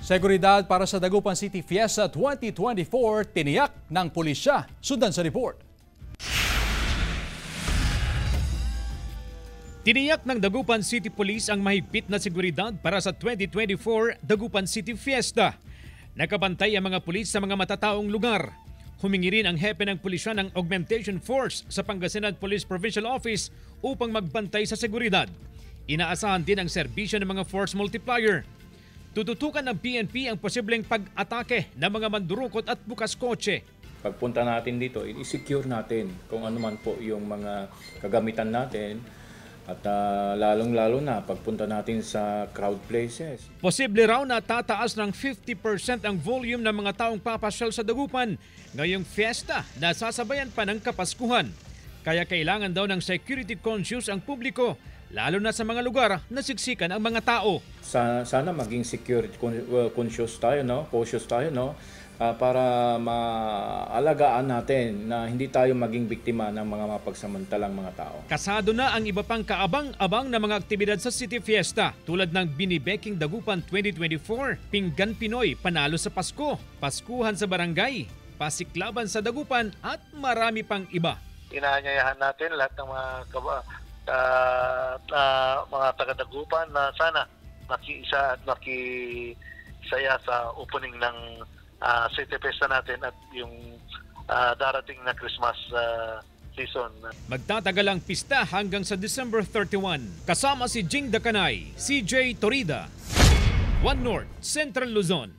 Seguridad para sa Dagupan City Fiesta 2024, tiniyak ng pulisya. Sundan sa report. Tiniyak ng Dagupan City Police ang mahigpit na seguridad para sa 2024 Dagupan City Fiesta. Nakabantay ang mga pulis sa mga matataong lugar. Humingi rin ang hepe ng pulisya ng augmentation force sa Pangasinan Police Provincial Office upang magbantay sa seguridad. Inaasahan din ang serbisyo ng mga force multiplier. Tututukan ng PNP ang posibleng pag-atake ng mga mandurukot at bukas kotse. Pagpunta natin dito, i-secure natin kung ano man po yung mga kagamitan natin at lalong-lalo na pagpunta natin sa crowd places. Posible raw na tataas ng 50% ang volume ng mga taong papasyal sa Dagupan ngayong fiesta na sasabayan pa ng Kapaskuhan. Kaya kailangan daw ng security conscious ang publiko, lalo na sa mga lugar na siksikan ang mga tao. Sana maging security conscious tayo, no? Cautious tayo, no? Para maalagaan natin na hindi tayo maging biktima ng mga mapagsamantalang mga tao. Kasado na ang iba pang kaabang-abang na mga aktibidad sa City Fiesta tulad ng Binibeking Dagupan 2024, Pinggan Pinoy Panalo sa Pasko, Paskuhan sa Barangay, Pasiklaban sa Dagupan at marami pang iba. Inaanyayahan natin lahat ng mga taga-Dagupan na sana makiisa at makisaya sa opening ng City Fiesta natin at yung darating na Christmas season. Magtatagal ang pista hanggang sa December 31. Kasama si Jing Dakanay, CJ Torida, One North, Central Luzon.